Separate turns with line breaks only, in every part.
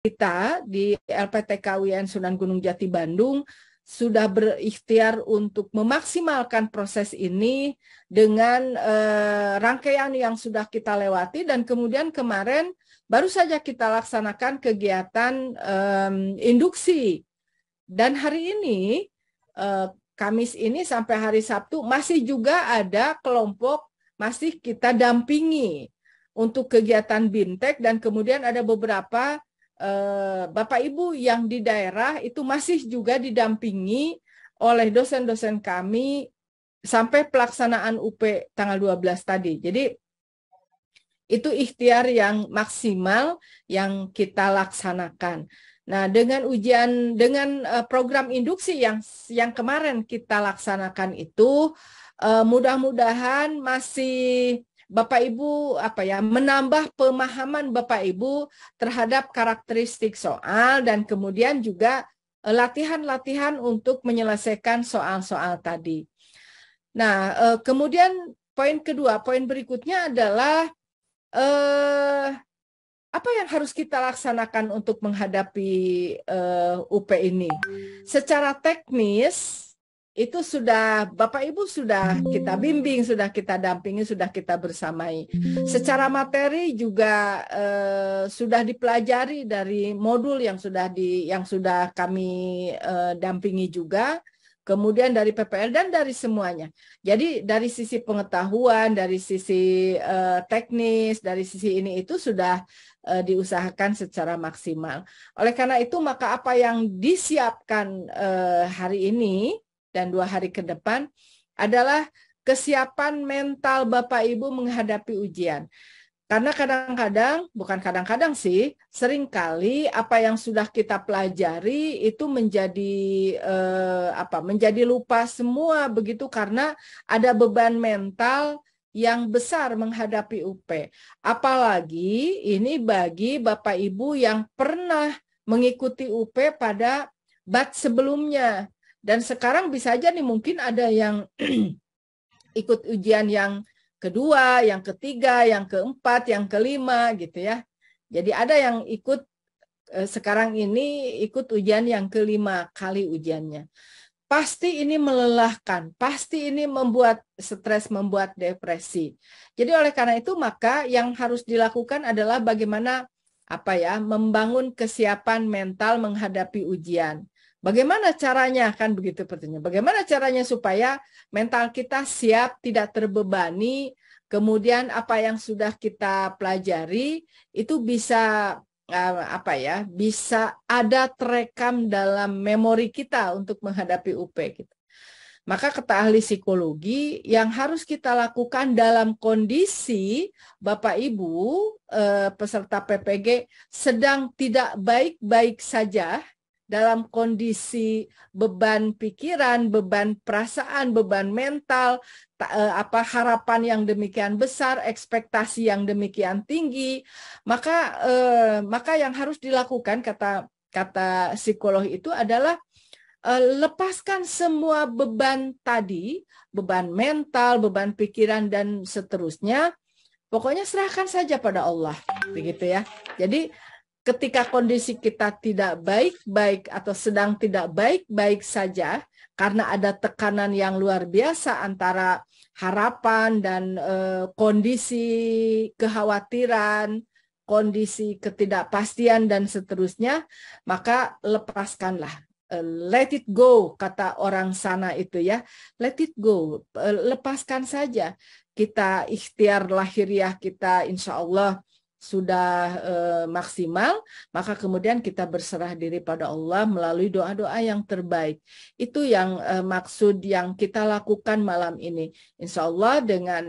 kita di LPTK UIN Sunan Gunung Jati Bandung sudah berikhtiar untuk memaksimalkan proses ini dengan rangkaian yang sudah kita lewati, dan kemudian kemarin baru saja kita laksanakan kegiatan induksi, dan hari ini Kamis ini sampai hari Sabtu masih juga ada kelompok masih kita dampingi untuk kegiatan BIMTEK, dan kemudian ada beberapa Bapak Ibu yang di daerah itu masih juga didampingi oleh dosen-dosen kami sampai pelaksanaan UP tanggal 12 tadi. Jadi itu ikhtiar yang maksimal yang kita laksanakan. Nah, dengan program induksi yang kemarin kita laksanakan itu mudah-mudahan masih Bapak Ibu menambah pemahaman Bapak Ibu terhadap karakteristik soal, dan kemudian juga latihan-latihan untuk menyelesaikan soal-soal tadi. Nah, kemudian poin berikutnya adalah apa yang harus kita laksanakan untuk menghadapi UP ini. Secara teknis itu sudah Bapak Ibu sudah kita bimbing, sudah kita dampingi, sudah kita bersamai. Secara materi juga sudah dipelajari dari modul yang sudah kami dampingi juga, kemudian dari PPL dan dari semuanya. Jadi dari sisi pengetahuan, dari sisi teknis, dari sisi ini itu sudah diusahakan secara maksimal. Oleh karena itu maka apa yang disiapkan hari ini dan 2 hari ke depan adalah kesiapan mental Bapak Ibu menghadapi ujian. Karena kadang-kadang sih, seringkali apa yang sudah kita pelajari itu menjadi lupa semua begitu, karena ada beban mental yang besar menghadapi UP. Apalagi ini bagi Bapak Ibu yang pernah mengikuti UP pada batch sebelumnya. Dan sekarang bisa aja nih mungkin ada yang ikut ujian yang kedua, yang ketiga, yang keempat, yang kelima gitu ya. Jadi ada yang ikut sekarang ini ikut ujian yang kelima kali ujiannya. Pasti ini melelahkan, pasti ini membuat stres, membuat depresi. Jadi oleh karena itu maka yang harus dilakukan adalah bagaimana membangun kesiapan mental menghadapi ujian. Bagaimana caranya, kan begitu pertanyaannya. Bagaimana caranya supaya mental kita siap, tidak terbebani, kemudian apa yang sudah kita pelajari itu bisa bisa ada terekam dalam memori kita untuk menghadapi UP gitu. Maka kata ahli psikologi yang harus kita lakukan dalam kondisi Bapak Ibu peserta PPG sedang tidak baik-baik saja, dalam kondisi beban pikiran, beban perasaan, beban mental, harapan yang demikian besar, ekspektasi yang demikian tinggi, maka yang harus dilakukan kata psikolog itu adalah lepaskan semua beban tadi, beban mental, beban pikiran dan seterusnya. Pokoknya serahkan saja pada Allah, begitu ya. Jadi ketika kondisi kita tidak baik-baik atau sedang tidak baik-baik saja karena ada tekanan yang luar biasa antara harapan dan kondisi kekhawatiran, kondisi ketidakpastian dan seterusnya, maka lepaskanlah. Let it go, kata orang sana itu ya. Let it go, lepaskan saja. Kita ikhtiar lahiriah kita insya Allah sudah maksimal, maka kemudian kita berserah diri pada Allah melalui doa-doa yang terbaik. Itu yang maksud yang kita lakukan malam ini. Insya Allah dengan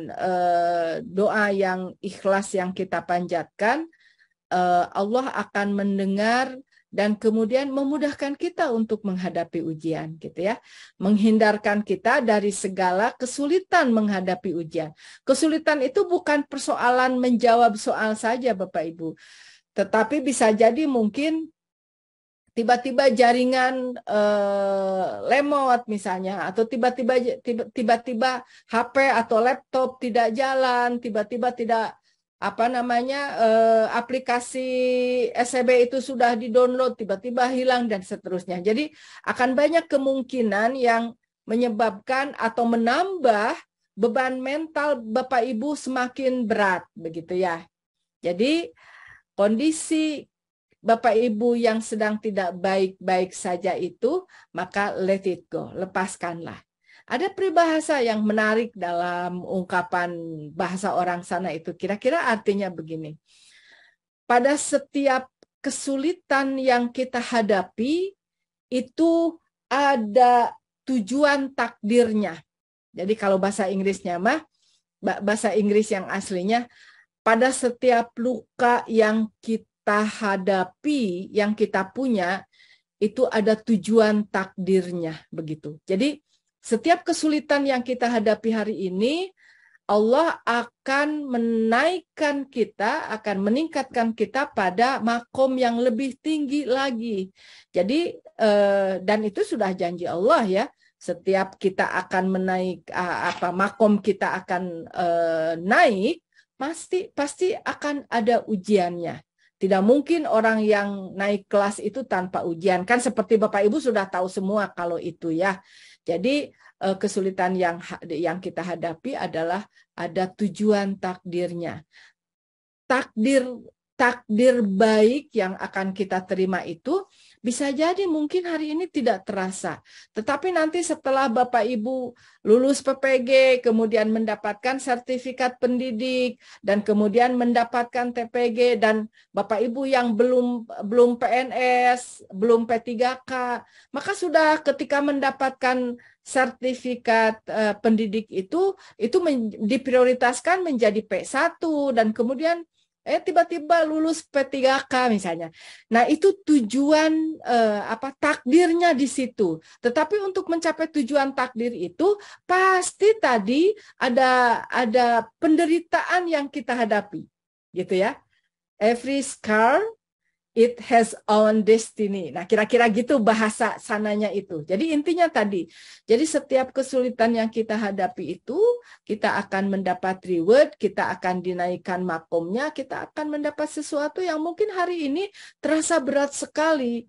doa yang ikhlas yang kita panjatkan, Allah akan mendengar dan kemudian memudahkan kita untuk menghadapi ujian, gitu ya. Menghindarkan kita dari segala kesulitan menghadapi ujian. Kesulitan itu bukan persoalan menjawab soal saja, Bapak Ibu. Tetapi bisa jadi mungkin tiba-tiba jaringan lemot misalnya, atau tiba-tiba HP atau laptop tidak jalan, tiba-tiba tidak aplikasi SCB itu sudah di-download, tiba-tiba hilang dan seterusnya. Jadi akan banyak kemungkinan yang menyebabkan atau menambah beban mental Bapak Ibu semakin berat, begitu ya. Jadi kondisi Bapak Ibu yang sedang tidak baik-baik saja itu, maka let it go, lepaskanlah. Ada peribahasa yang menarik dalam ungkapan bahasa orang sana itu. Kira-kira artinya begini. Pada setiap kesulitan yang kita hadapi, itu ada tujuan takdirnya. Jadi kalau bahasa Inggrisnya bahasa Inggris yang aslinya, pada setiap luka yang kita hadapi, yang kita punya, itu ada tujuan takdirnya, begitu. Jadi setiap kesulitan yang kita hadapi hari ini, Allah akan menaikkan kita, akan meningkatkan kita pada makom yang lebih tinggi lagi. Jadi dan itu sudah janji Allah ya. Setiap kita akan makom kita akan naik, pasti akan ada ujiannya. Tidak mungkin orang yang naik kelas itu tanpa ujian. Kan seperti Bapak Ibu sudah tahu semua kalau itu ya. Jadi kesulitan yang kita hadapi adalah ada tujuan takdirnya. Takdir baik yang akan kita terima itu bisa jadi mungkin hari ini tidak terasa. Tetapi nanti setelah Bapak Ibu lulus PPG, kemudian mendapatkan sertifikat pendidik, dan kemudian mendapatkan TPG, dan Bapak Ibu yang belum PNS, belum P3K, maka sudah ketika mendapatkan sertifikat pendidik itu diprioritaskan menjadi P1, dan kemudian tiba-tiba lulus P3K misalnya. Nah, itu tujuan takdirnya di situ. Tetapi untuk mencapai tujuan takdir itu pasti tadi ada penderitaan yang kita hadapi. Gitu ya. Every scar it has own destiny. Nah, kira-kira gitu bahasa sananya itu. Jadi intinya tadi, jadi setiap kesulitan yang kita hadapi itu, kita akan mendapat reward, kita akan dinaikkan makomnya, kita akan mendapat sesuatu yang mungkin hari ini terasa berat sekali.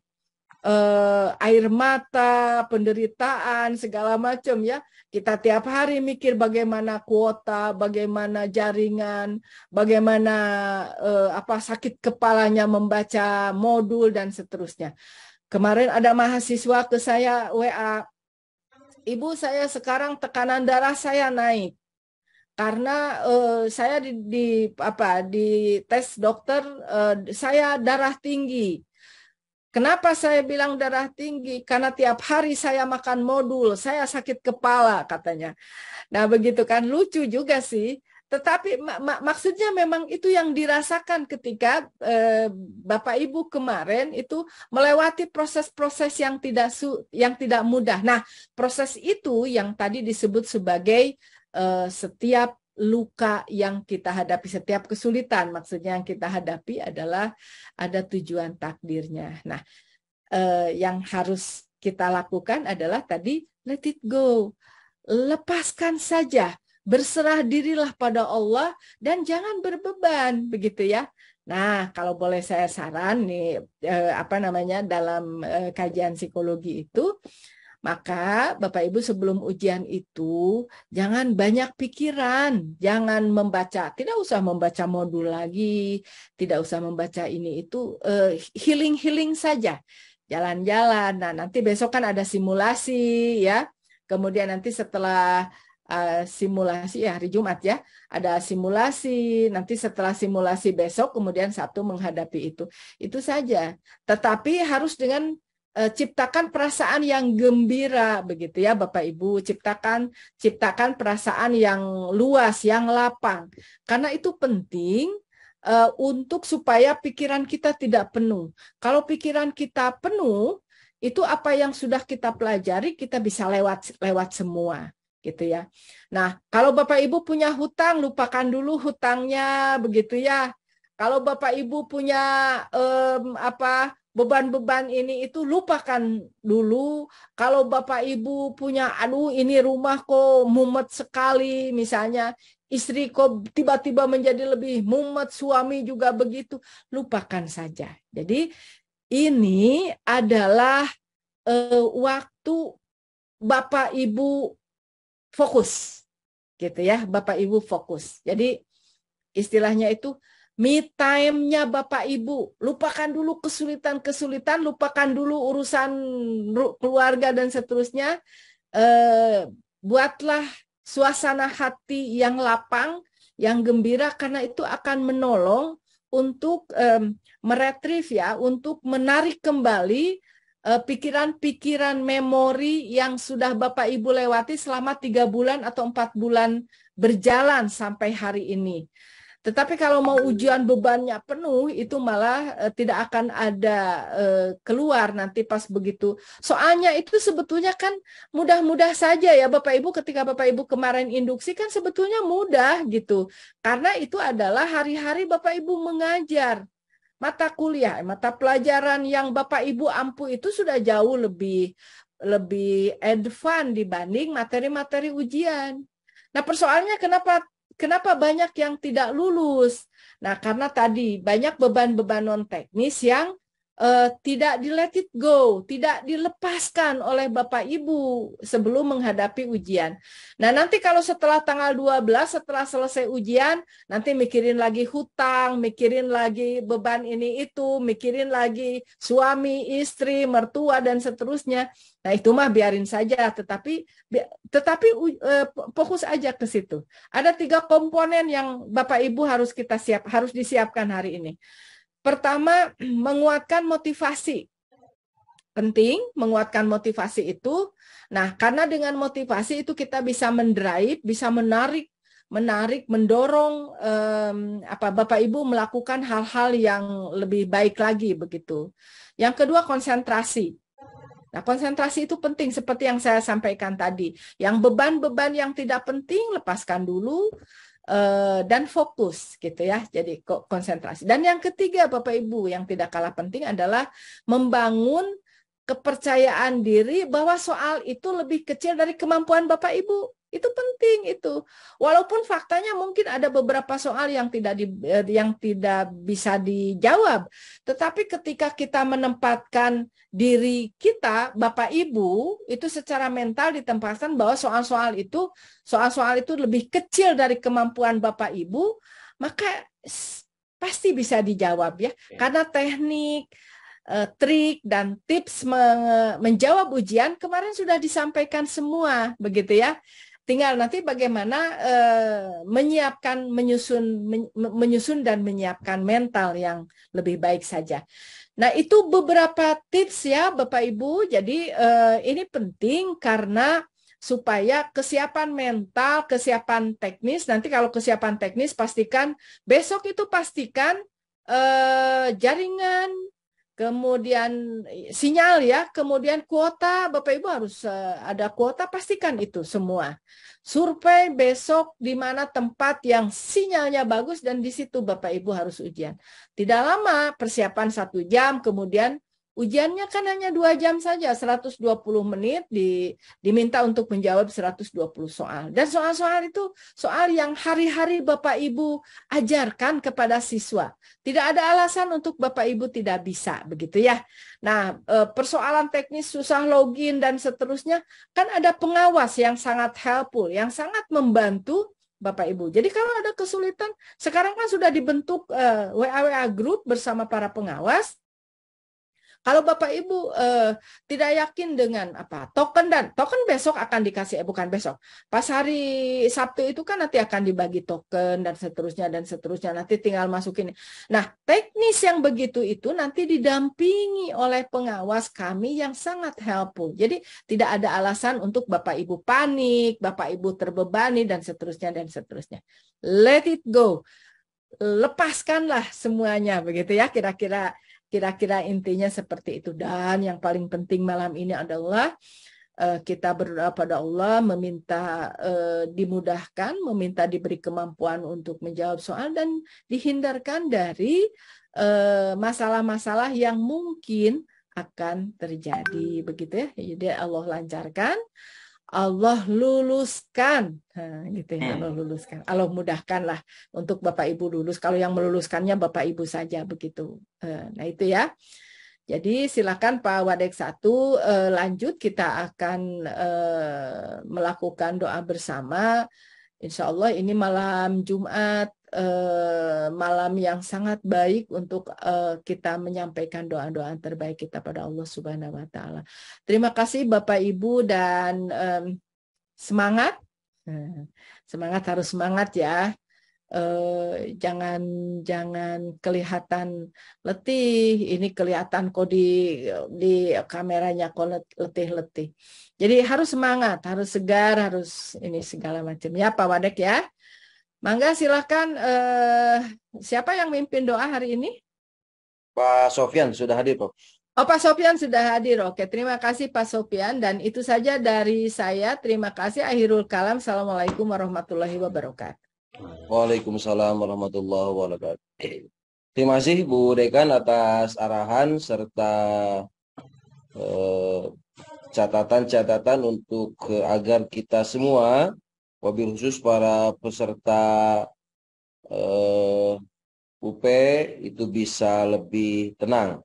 Air mata, penderitaan, segala macam ya. Kita tiap hari mikir bagaimana kuota, bagaimana jaringan, bagaimana sakit kepalanya membaca modul dan seterusnya. Kemarin ada mahasiswa ke saya WA, "Ibu, saya sekarang tekanan darah saya naik. Karena saya di tes dokter saya darah tinggi." Kenapa saya bilang darah tinggi? Karena tiap hari saya makan modul, saya sakit kepala katanya. Nah begitu kan, lucu juga sih. Tetapi maksudnya memang itu yang dirasakan ketika Bapak Ibu kemarin itu melewati proses-proses yang tidak mudah. Nah proses itu yang tadi disebut sebagai setiap luka yang kita hadapi, setiap kesulitan maksudnya yang kita hadapi adalah ada tujuan takdirnya. Nah, yang harus kita lakukan adalah tadi let it go. Lepaskan saja, berserah dirilah pada Allah dan jangan berbeban, begitu ya. Nah, kalau boleh saya saran nih dalam kajian psikologi itu, maka Bapak Ibu sebelum ujian itu jangan banyak pikiran, jangan membaca, tidak usah membaca modul lagi, tidak usah membaca ini itu, healing saja, jalan-jalan. Nah nanti besok kan ada simulasi ya, kemudian nanti setelah simulasi ya hari Jumat ya, ada simulasi, nanti setelah simulasi besok kemudian Sabtu menghadapi itu saja. Tetapi harus dengan ciptakan perasaan yang gembira begitu ya Bapak Ibu, ciptakan perasaan yang luas, yang lapang. Karena itu penting untuk supaya pikiran kita tidak penuh. Kalau pikiran kita penuh, itu apa yang sudah kita pelajari kita bisa lewat semua gitu ya. Nah, kalau Bapak Ibu punya hutang, lupakan dulu hutangnya begitu ya. Kalau Bapak Ibu punya beban-beban ini itu lupakan dulu. Kalau Bapak Ibu punya, aduh ini rumah kok mumet sekali misalnya, istri kok tiba-tiba menjadi lebih mumet, suami juga begitu. Lupakan saja. Jadi ini adalah waktu Bapak Ibu fokus, gitu ya. Bapak Ibu fokus. Jadi istilahnya itu me time-nya Bapak Ibu. Lupakan dulu kesulitan-kesulitan, lupakan dulu urusan keluarga dan seterusnya. Buatlah suasana hati yang lapang, yang gembira, karena itu akan menolong untuk meretrieve ya, untuk menarik kembali pikiran-pikiran memori yang sudah Bapak Ibu lewati selama 3 bulan atau 4 bulan berjalan sampai hari ini. Tetapi kalau mau ujian bebannya penuh, itu malah tidak akan ada keluar nanti pas begitu. Soalnya itu sebetulnya kan mudah-mudah saja ya Bapak Ibu, ketika Bapak Ibu kemarin induksi kan sebetulnya mudah gitu. Karena itu adalah hari-hari Bapak Ibu mengajar. Mata kuliah, mata pelajaran yang Bapak Ibu ampu itu sudah jauh lebih advance dibanding materi-materi ujian. Nah, persoalannya kenapa banyak yang tidak lulus? Nah, karena tadi banyak beban-beban non teknis yang tidak di let it go, tidak dilepaskan oleh Bapak Ibu sebelum menghadapi ujian. Nah, nanti kalau setelah tanggal 12, setelah selesai ujian, nanti mikirin lagi hutang, mikirin lagi beban ini itu, mikirin lagi suami, istri, mertua, dan seterusnya. Nah, itu mah biarin saja, tetapi fokus aja ke situ. Ada 3 komponen yang Bapak Ibu harus disiapkan hari ini. Pertama, menguatkan motivasi. Penting menguatkan motivasi itu. Nah, karena dengan motivasi itu kita bisa mendrive, bisa menarik, mendorong Bapak Ibu melakukan hal-hal yang lebih baik lagi begitu. Yang kedua, konsentrasi. Nah, konsentrasi itu penting seperti yang saya sampaikan tadi. Yang beban-beban yang tidak penting lepaskan dulu. Dan fokus gitu ya, jadi konsentrasi. Dan yang ketiga Bapak Ibu yang tidak kalah penting adalah membangun kepercayaan diri bahwa soal itu lebih kecil dari kemampuan Bapak Ibu. Itu penting itu. Walaupun faktanya mungkin ada beberapa soal yang tidak bisa dijawab, tetapi ketika kita menempatkan diri kita, Bapak Ibu, itu secara mental ditempatkan bahwa soal-soal itu lebih kecil dari kemampuan Bapak Ibu, maka pasti bisa dijawab ya. Karena teknik, trik dan tips menjawab ujian kemarin sudah disampaikan semua, begitu ya. Tinggal nanti bagaimana menyiapkan, menyusun dan menyiapkan mental yang lebih baik saja. Nah, itu beberapa tips ya Bapak Ibu. Jadi ini penting karena supaya kesiapan mental, kesiapan teknis. Nanti kalau kesiapan teknis pastikan besok itu pastikan jaringan, kemudian sinyal ya, kemudian kuota, Bapak Ibu harus ada kuota, pastikan itu semua. Survei besok di mana tempat yang sinyalnya bagus dan di situ Bapak Ibu harus ujian. Tidak lama, persiapan 1 jam, kemudian ujiannya kan hanya 2 jam saja, 120 menit diminta untuk menjawab 120 soal. Dan soal-soal itu soal yang hari-hari Bapak Ibu ajarkan kepada siswa. Tidak ada alasan untuk Bapak Ibu tidak bisa, begitu ya. Nah, persoalan teknis susah login dan seterusnya, kan ada pengawas yang sangat helpful, yang sangat membantu Bapak Ibu. Jadi kalau ada kesulitan, sekarang kan sudah dibentuk WA group bersama para pengawas. Kalau Bapak Ibu tidak yakin dengan token besok akan dikasih, bukan besok, pas hari Sabtu itu kan nanti akan dibagi token dan seterusnya, nanti tinggal masukin. Nah, teknis yang begitu itu nanti didampingi oleh pengawas kami yang sangat helpful. Jadi tidak ada alasan untuk Bapak Ibu panik, Bapak Ibu terbebani dan seterusnya. Let it go. Lepaskanlah semuanya, begitu ya, kira-kira intinya seperti itu. Dan yang paling penting malam ini adalah kita berdoa pada Allah, meminta dimudahkan, meminta diberi kemampuan untuk menjawab soal dan dihindarkan dari masalah-masalah yang mungkin akan terjadi, begitu ya. Jadi Allah lancarkan, Allah luluskan. Nah, gitu ya, Allah luluskan. Allah mudahkan lah untuk Bapak Ibu lulus. Kalau yang meluluskannya Bapak Ibu saja begitu. Nah, itu ya. Jadi silakan Pak Wadek 1 lanjut, kita akan melakukan doa bersama. Insya Allah ini malam Jumat, malam yang sangat baik untuk kita menyampaikan doa-doa terbaik kita pada Allah Subhanahu wa Ta'ala. Terima kasih Bapak Ibu, dan semangat. Semangat, harus semangat ya. Jangan kelihatan letih. Ini kelihatan kok di kameranya kok letih-letih. Jadi harus semangat, harus segar, harus ini segala macam ya Pak Wadek ya. Mangga silakan, siapa yang mimpin doa hari ini?
Pak Sofyan sudah hadir, Pak.
Oh, Pak Sofyan sudah hadir. Oke, terima kasih Pak Sofyan. Dan itu saja dari saya. Terima kasih. Akhirul kalam. Assalamualaikum warahmatullahi wabarakatuh.
Waalaikumsalam warahmatullahi wabarakatuh. Terima kasih Bu Dekan atas arahan serta catatan-catatan untuk agar kita semua, wabil khusus para peserta UP itu bisa lebih tenang.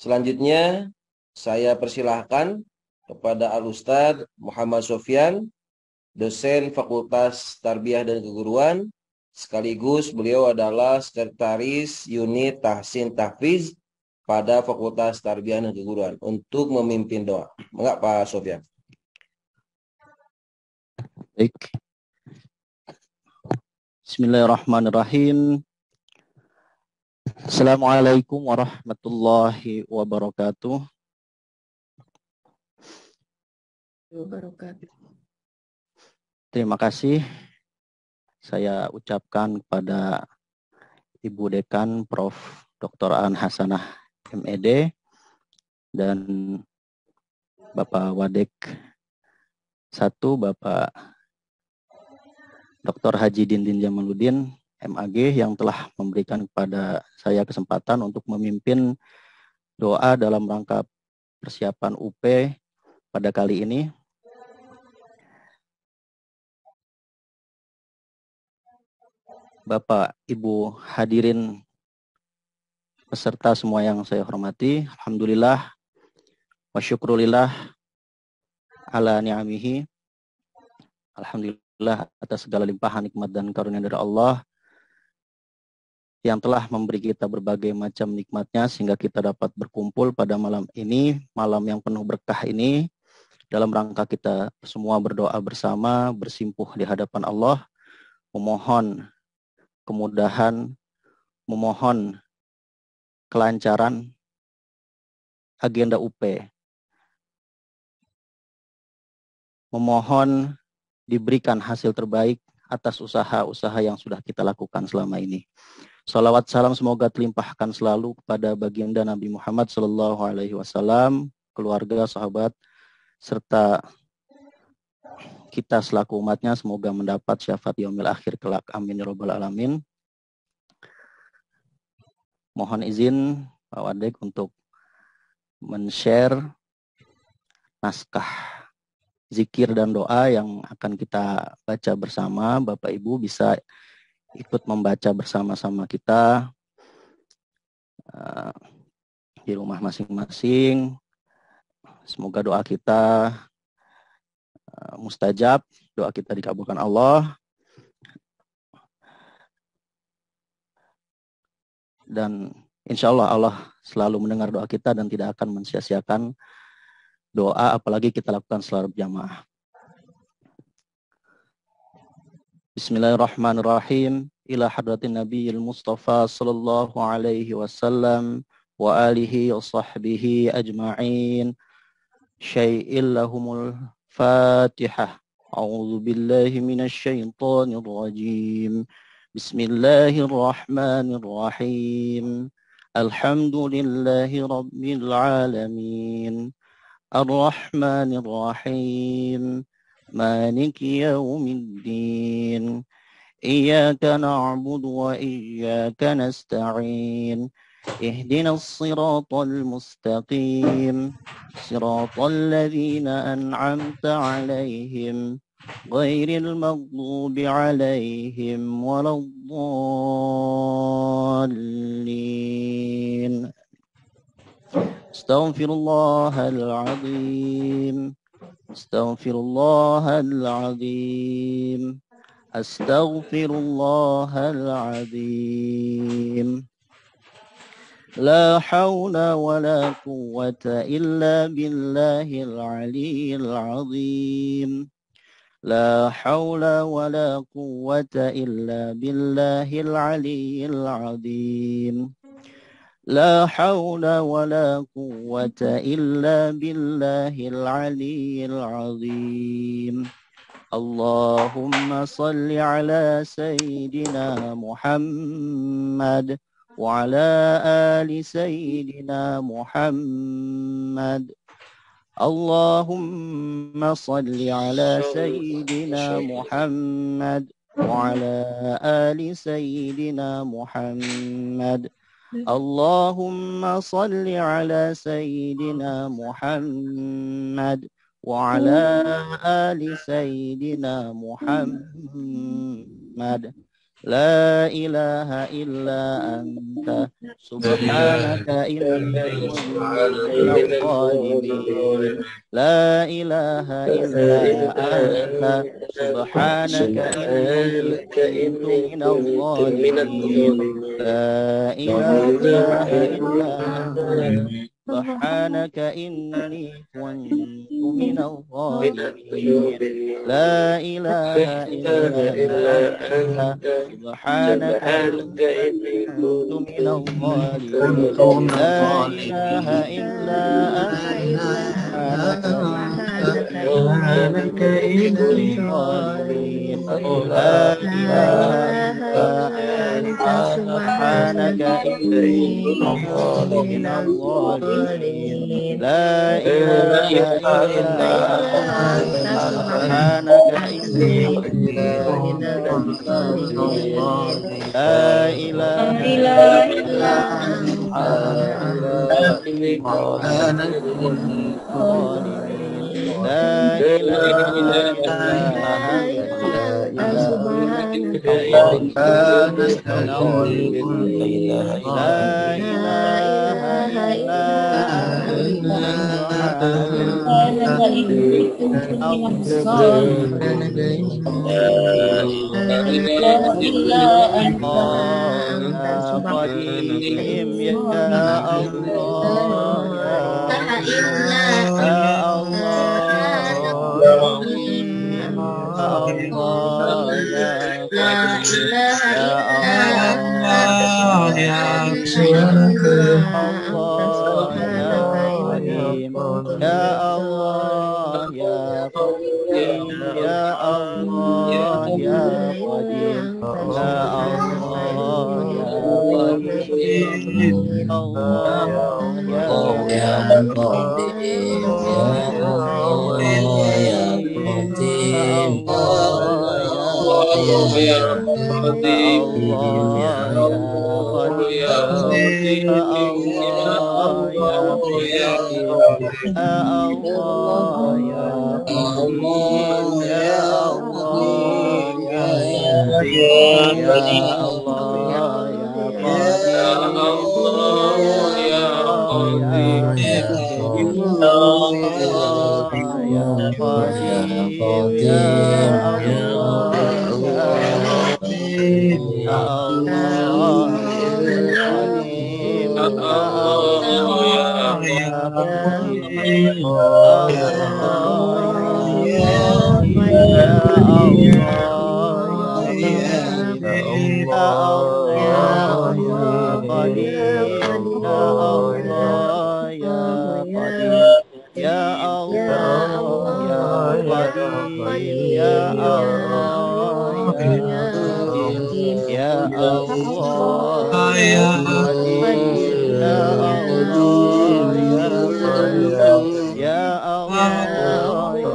Selanjutnya saya persilahkan kepada Al-Ustadz Muhammad Sofyan, dosen Fakultas Tarbiyah dan Keguruan, sekaligus beliau adalah sekretaris unit Tahsin Tahfiz pada Fakultas Tarbiyah dan Keguruan, untuk memimpin doa. Enggak Pak Sofyan?
Baik. Bismillahirrahmanirrahim. Assalamualaikum warahmatullahi wabarakatuh. Terima kasih saya ucapkan kepada Ibu Dekan Prof. Dr. Aan Hasanah MED dan Bapak Wadek 1, Bapak Dr. Haji Dindin Jamaluddin MAG, yang telah memberikan kepada saya kesempatan untuk memimpin doa dalam rangka persiapan UP pada kali ini. Bapak, Ibu hadirin peserta semua yang saya hormati, alhamdulillah wa syukrulillah ala ni'amihi. Alhamdulillah atas segala limpahan nikmat dan karunia dari Allah yang telah memberi kita berbagai macam nikmatnya sehingga kita dapat berkumpul pada malam ini, malam yang penuh berkah ini, dalam rangka kita semua berdoa bersama, bersimpuh di hadapan Allah, memohon kemudahan, memohon kelancaran agenda UP, memohon diberikan hasil terbaik atas usaha-usaha yang sudah kita lakukan selama ini. Salawat salam semoga terlimpahkan selalu kepada baginda Nabi Muhammad SAW, keluarga, sahabat, serta kita selaku umatnya, semoga mendapat syafaat yaumil akhir kelak. Amin ya rabbal alamin. Mohon izin Pak Wadek untuk men-share naskah zikir dan doa yang akan kita baca bersama. Bapak Ibu bisa ikut membaca bersama-sama kita di rumah masing-masing. Semoga doa kita mustajab, doa kita dikabulkan Allah. Dan insya Allah Allah selalu mendengar doa kita dan tidak akan mensia-siakan doa, apalagi kita lakukan secara berjamaah. Bismillahirrahmanirrahim. Ila hadratin Nabiyil Mustafa sallallahu alaihi wasallam wa alihi wa sahbihi ajma'in. Syai'il lahumul Fatihah. A'udzu billahi minasy syaithanir rajim. Bismillahirrahmanirrahim. Alhamdulillahi rabbil alamin. Ar-Rahmanir Rahim. Maliki yaumiddin. Iyyaka na'budu wa iyyaka nasta'in. اهدنا الصراط المستقيم صراط الذين أنعمت عليهم غير المغضوب عليهم ولا الضالين. استغفر الله العظيم استغفر الله العظيم أستغفر الله العظيم. لا حول ولا قوة إلا بالله العلي العظيم. لا حول ولا قوة إلا بالله العلي العظيم. لا حول ولا قوة إلا بالله العلي العظيم. اللهم صل على سيدنا محمد وعلى آل سيدنا محمد. اللهم صل على سيدنا محمد وعلى آل سيدنا محمد. اللهم صل على سيدنا محمد وعلى آل سيدنا محمد. لا إله إلا أنت سبحانك إني كنت من الظالمين. لا إله إلا أنت سبحانك إني كنت من الظالمين. لا إله إلا أنت سبحانك إني كنت من الظالمين. لا إله إلا أنت سبحانك إني كنت من الظالمين. لا إله إلا أنت سبحانك إني كنت من الظالمين. لا إله إلا أنت سبحانك إني كنت من الظالمين. لا إله إلا أنت سبحانك إني كنت من الظالمين. لا إله إلا أنت سبحانك إني كنت من الظالمين. لا إله إلا أنت سبحانك إني كنت من الظالمين. لا إله إلا أنت سبحانك إني كنت من الظالمين. يا قديم يا الله يا الله يا قديم يا الله يا قديم يا الله يا الله يا قديم يا الله يا قديم يا الله يا قديم يا الله يا قديم الله يا قديم يا الله يا قديم الله يا قديم الله يا قديم يا الله يا قديم يا الله يا قديم يا الله يا قديم يا الله يا قديم يا الله يا قديم يا قديم يا الله يا قديم يا الله يا قديم يا الله يا قديم يا الله يا الله يا قديم يا الله يا قديم يا الله يا قديم يا الله يا قديم يا الله يا قديم يا الله يا قديم يا الله يا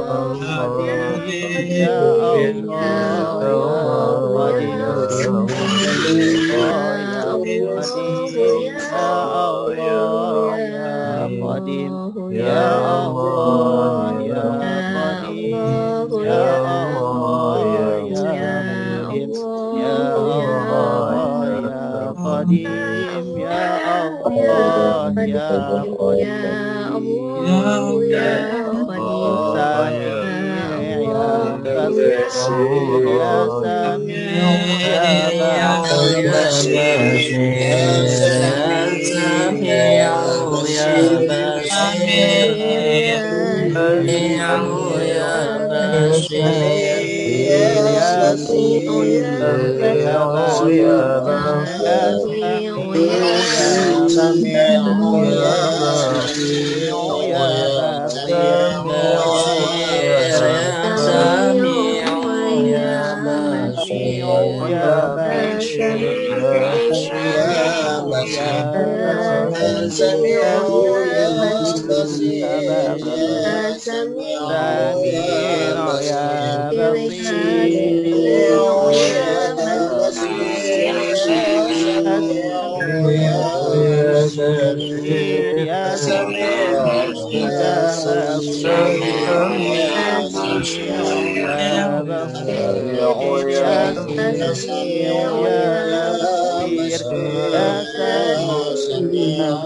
قديم يا الله يا قديم Ya Allah ya Qadim, Ya Allah ya Muhyin, Ya Allah ya Qadim, Ya Allah ya Qadim, Ya Sami' ya Basir, Ya Sami' ya Basir, Ya Sami' ya Basir, Yasin ya Basir, Ya Sami'u ya Basir, Ya Sami'u ya Basir, Sami'u ya Basir, Sami'u ya Basir, Sami'u ya Basir, Sami'u ya Basir, Ya Sami'u ya Basir, Sami'u ya Basir, Ya Sami'u ya Basir, Ya Sami'u ya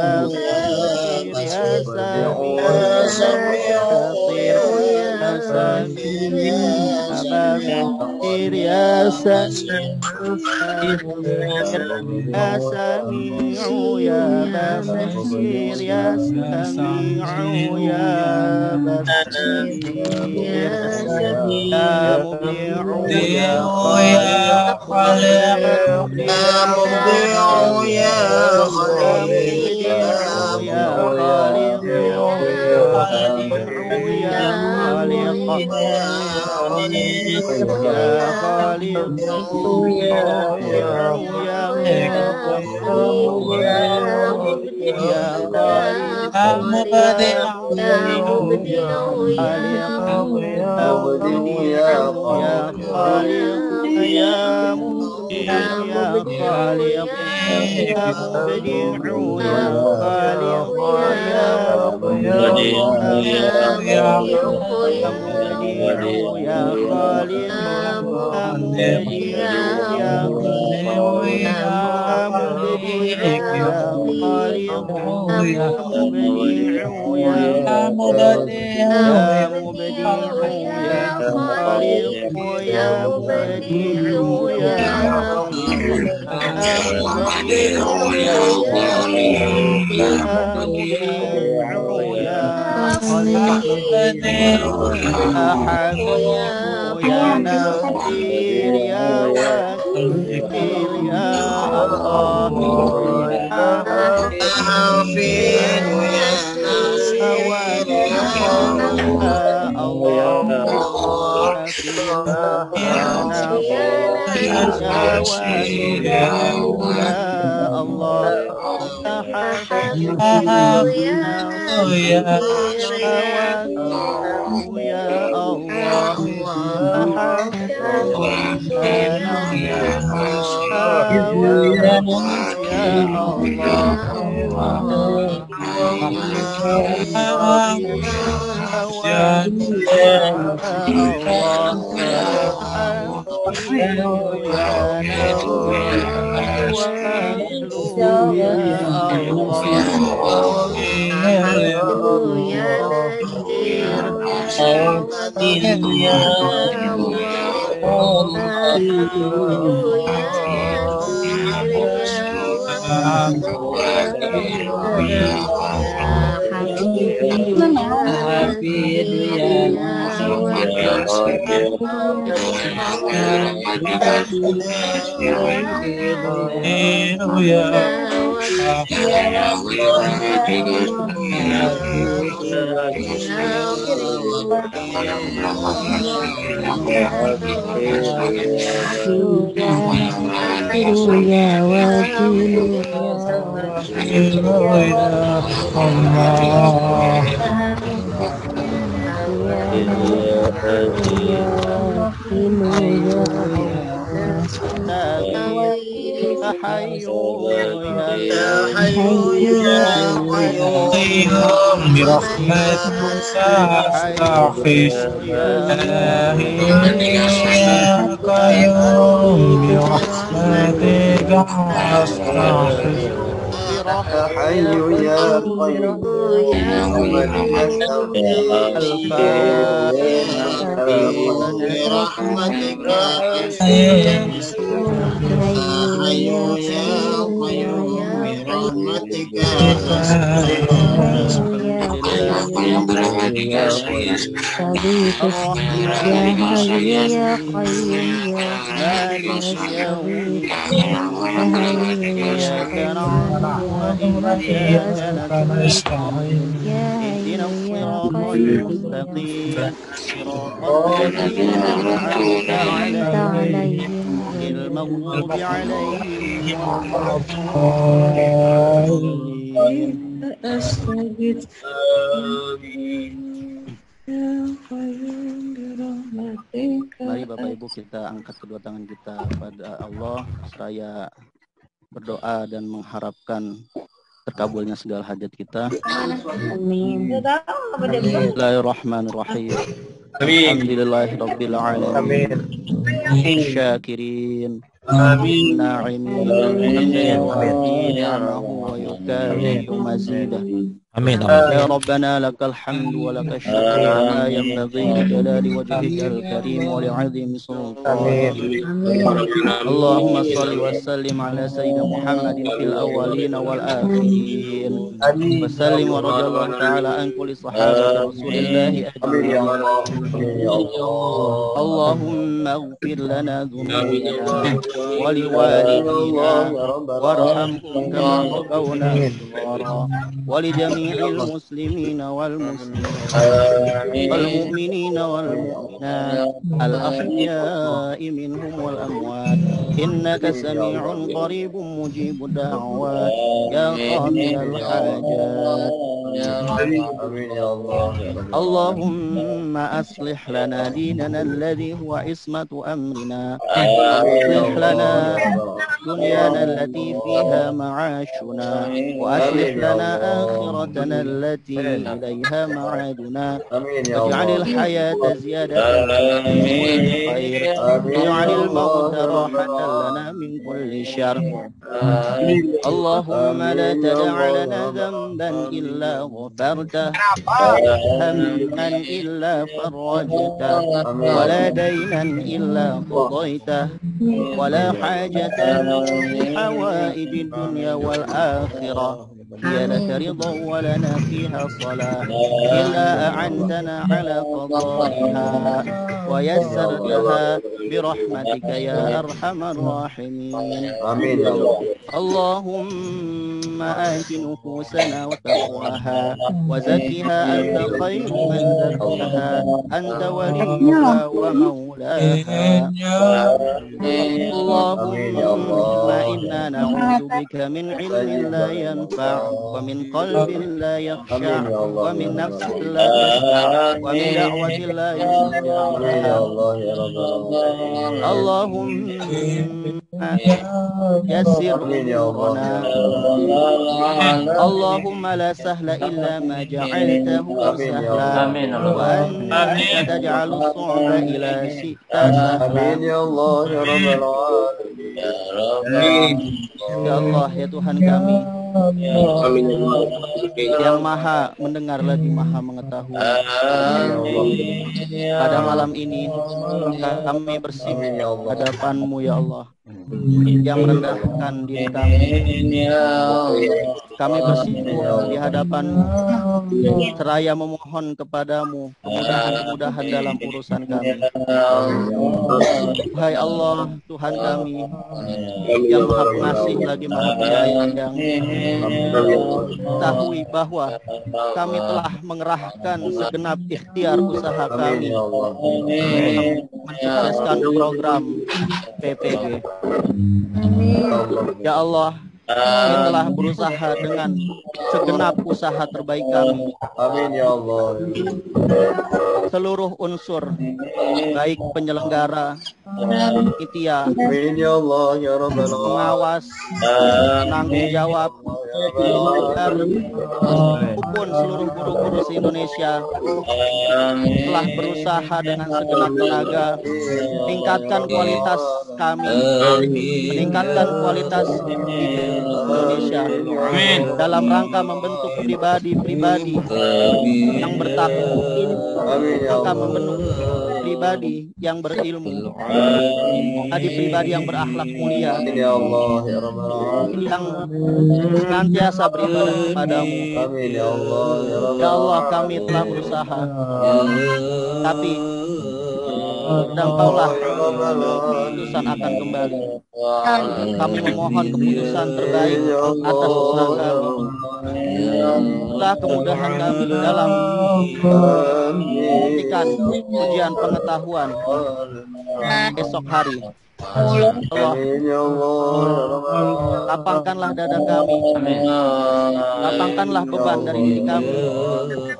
Basir, Ya Sami'u ya Basir, Ya Sami'u ya Basir, Ya Sami'u ya Basir, Ya Sami'u ya Basir, Ya Sami'u ya Basir, Ya Mubdi'u ya Khaliq, Ya Mubdi'u ya Khaliq, Ya Mubdi'u ya Khaliq, Ya Badi'u ya Khaliq, Ya Khaliq, Mubdi'u ya Khaliq, Ya Mubdi' ya Khaliq, Ya Mubdi'u ya Khaliq, Ya Mubdi'u ya Khaliq, Ya Mubdi'u ya Khaliq, Ya Mubdi'u ya Khaliq, Ya Mubdi'u ya Khaliq, Ya Mubdi'u ya Khaliq, Ya Mubdi'u ya Khaliq, Ya Mubdi'u ya Khaliq, Ya Mubdi'u ya Khaliq, Ya Mubdi'u ya Khaliq, Ya Mubdi'u ya Khaliq, Ya Mubdi'u ya Khaliq, Ya Mubdi'u ya Khaliq, Ya Hafizu ya Nasir ya Wakil ya Allah, Hafizu ya Wakil ya Allah, Hafizu ya Nasir ya Wakil ya Allah, Hafizu ya Nasir ya Wakil ya Allah, Hafizu ya Nasir ya Wakil ya Allah, Hafizu ya Wakil ya Allah, Hafizu ya Nasir ya Wakil ya Allah, Hafizu ya Nasir ya Wakil ya Ya Hayyu ya Qayyum
برحمتك أستغيث إلهي يا قيوم برحمتك أستغيث
يا حي يا قيوم برحمتك
برحمتك أستغيث يا حي يا قيوم برحمتك أستغيث
الرحمن الرحيم مالك يوم الدين إياك نعبد وإياك نستعين اهدنا الصراط المستقيم صراط الذين أنعمت عليهم غير المغضوب عليهم ولا الضالين. Mari Bapak Ibu kita angkat kedua tangan kita pada Allah seraya berdoa dan mengharapkan terkabulnya segala hajat kita. Amin. Bismillahirrahmanirrahim. Alhamdulillahirabbil alamin. Syakirin. Amin. Na'imin. Amin. Ya Rabbana lakal hamdu wa lakal syukru kama yanbaghi li jalali wajhikal karim wa li'azimi sultanik. Allahumma shalli wa sallim ala sayyidina Muhammadin fil awwalin wal akhirin. Wa sallim wa radiyallahu ta'ala an kulli sahabati Rasulillah ajma'in. Allahumma ighfir lana dhunubana wa liwalidina warhamhum kama rabbawna shighara wa li المسلمين والمسلمات والمؤمنين والمؤمنات الأحياء منهم والأموات إنك سميع قريب مجيب الدعوات يا قاضي الحاجات. اللهم أصلح لنا ديننا الذي هو عصمة أمرنا أصلح لنا دنيانا التي فيها معاشنا وأصلح لنا آخرتنا التي إليها معادنا واجعل الحياة زيادة لنا في كل خير واجعل الموت راحة لنا من كل شر. اللهم لا تدع لنا ذنبا إلا غفرته هما إلا فرجته ولا دينا إلا قضيته ولا حاجة من حوائج الدنيا والآخرة هي لك رضا ولنا فيها صلاة إلا أعنتنا على قضائها ويسرتها برحمتك يا أرحم الراحمين. آمين. اللهم آت نفوسنا وتقواها وزكها أنت خير من زكاها أنت وليها ومولاها. اللهم إنا نعوذ بك من علم لا ينفع ومن قلب لا يخشع ومن نفس لا تشبع ومن دعوة لا يستجاب لها. اللهم يسر أمورنا. اللهم لا سهل إلا ما جعلته سهلا وأنت تجعل الصعب إلى شئت سهلا. يا الله يا رب العالمين. Ya Allah ya Tuhan kami yang maha mendengar lagi maha mengetahui. Pada malam ini kami bersih hadapan-Mu ya Allah, yang merendahkan diri kami. Kami bersikup di hadapan-Mu seraya memohon kepadamu kemudahan-kemudahan dalam urusan kami. Hai Allah Tuhan kami yang maha pengasih lagi maha penyayang, ketahui bahwa kami telah mengerahkan segenap ikhtiar usaha kami mensukseskan program PPG. Ya Allah, kami telah berusaha dengan segenap usaha terbaik kami. Amin ya Allah. Seluruh unsur baik penyelenggara panitia,
Amin ya Allah ya Rabbal alamin.
pengawas, penanggung jawab, dan maupun seluruh guru-guru se-Indonesia telah berusaha dengan segenap tenaga meningkatkan kualitas kami, meningkatkan kualitas Indonesia dalam rangka membentuk pribadi-pribadi yang bertakwa, rangka membentuk pribadi yang berilmu, pribadi yang berakhlak mulia,
Ya Allah ya Rabbal alamin.
yang senantiasa beribadah kepadamu.
Amin ya Allah ya Rabbal
Ya Allah, kami telah berusaha, tapi dan Engkaulah keputusan akan kembali. Kami memohon keputusan terbaik atas usaha kami. Berilah kemudahan kami dalam membuktikan ujian pengetahuan esok hari. Allah, lapangkanlah dada kami, lapangkanlah beban dari diri kami,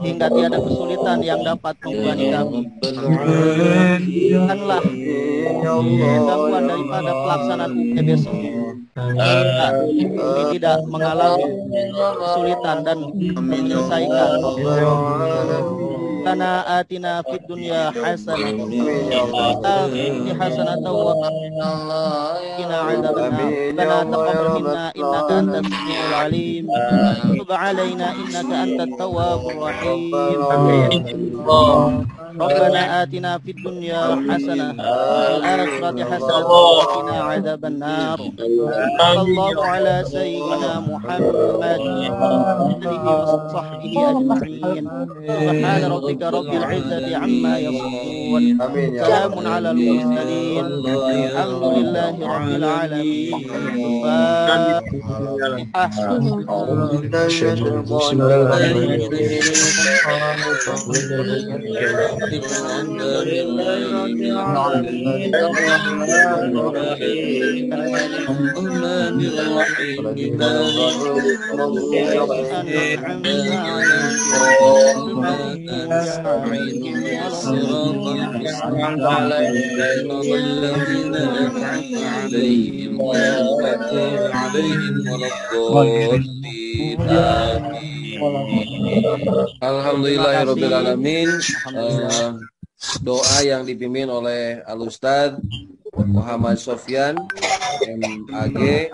hingga tiada kesulitan yang dapat membebani kami. Berikanlah gangguan daripada pelaksanaan UP besok, kami tidak mengalami kesulitan dan menyelesaikan. Karena atina fid dunya hasanah akhirati hasanatan wa qina adzabannar. Rabbana taqabbal minna innaka antas samiul alim. Tub 'alaina innaka antat tawwabur rahim. Rabbana atina fid dunya hasanah wa fil akhirati hasanatan wa qina adzabannar. Sallallahu ala sayyidina Muhammad alihi wa sahbihi ajma'in. Subhana rabbika rabbil izzati amma yasifun. Salamun alal mursalin. Alhamdulillahi rabbil alamin.
Alhamdulillahirabbil alamin. Doa yang dipimpin oleh Al-Ustadz Muhammad Sofyan MAG,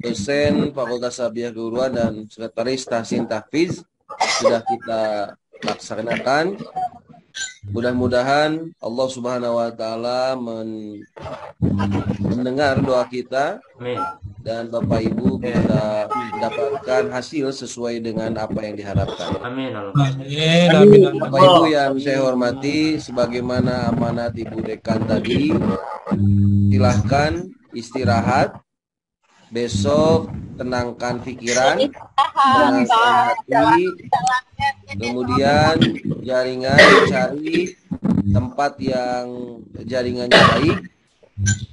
dosen Fakultas Tarbiyah Keguruan dan Sekretaris Tahsin Tahfiz sudah kita laksanakan. Mudah-mudahan Allah Subhanahu wa taala mendengar doa kita. Amin. Dan Bapak Ibu bisa mendapatkan hasil sesuai dengan apa yang diharapkan. Amin. Bapak Ibu yang saya hormati, sebagaimana amanat Ibu Dekan tadi, silahkan istirahat. Besok tenangkan pikiran, tenangkan hati, kemudian jaringan, cari tempat yang jaringannya baik.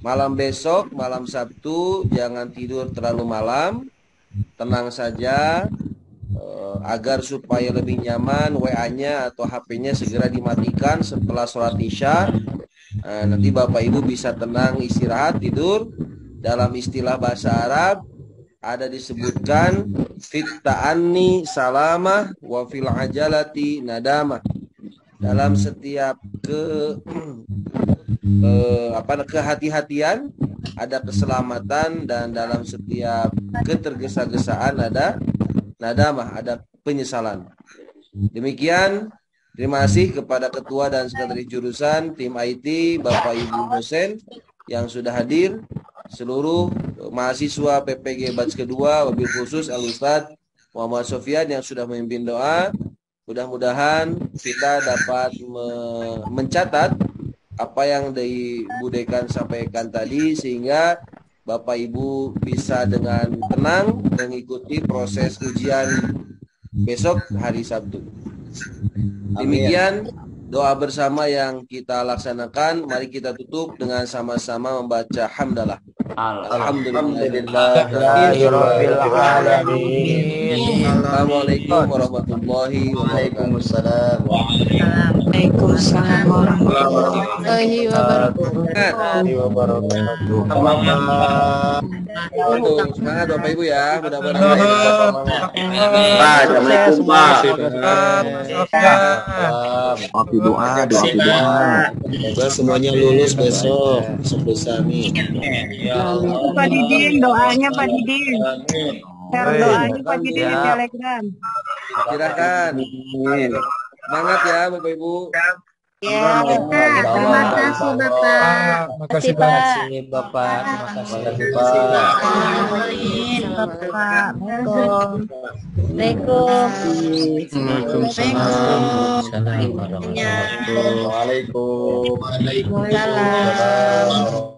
Malam besok, malam Sabtu, jangan tidur terlalu malam, tenang saja, agar supaya lebih nyaman, WA-nya atau HP-nya segera dimatikan setelah sholat Isya. Nanti Bapak Ibu bisa tenang istirahat, tidur. Dalam istilah bahasa Arab ada disebutkan fit ta'anni salamah wa fil ajalati nadamah. Dalam setiap kehati-hatian ada keselamatan, dan dalam setiap ketergesa-gesaan ada nadamah, ada penyesalan. Demikian, terima kasih kepada ketua dan sekretaris jurusan, tim IT, Bapak Ibu dosen yang sudah hadir, seluruh mahasiswa PPG batch kedua, wabil khusus Al-Ustadz Muhammad Sofyan yang sudah memimpin doa. Mudah-mudahan kita dapat mencatat apa yang Ibu Dekan sampaikan tadi, sehingga Bapak Ibu bisa dengan tenang mengikuti proses ujian besok hari Sabtu. Demikian doa bersama yang kita laksanakan. Mari kita tutup dengan sama-sama membaca hamdalah. Alhamdulillahirabbil alamin. Assalamualaikum warahmatullahi wabarakatuh.
Waalaikumsalam warahmatullahi wabarakatuh.
Semangat Bapak Ibu ya, mudah-mudahan
Assalamualaikum Pak.
Waktu doa.
Semoga semuanya lulus besok lusa nih.
Pak Didin, doanya Pak Didin. Share doanya Pak Didin di Telegram.
Silakan. Semangat ya Bapak Ibu.
Ya, terima kasih Bapak.
Terima kasih Bapak.
Amin Bapak.
Waalaikumsalam.
Waalaikumsalam.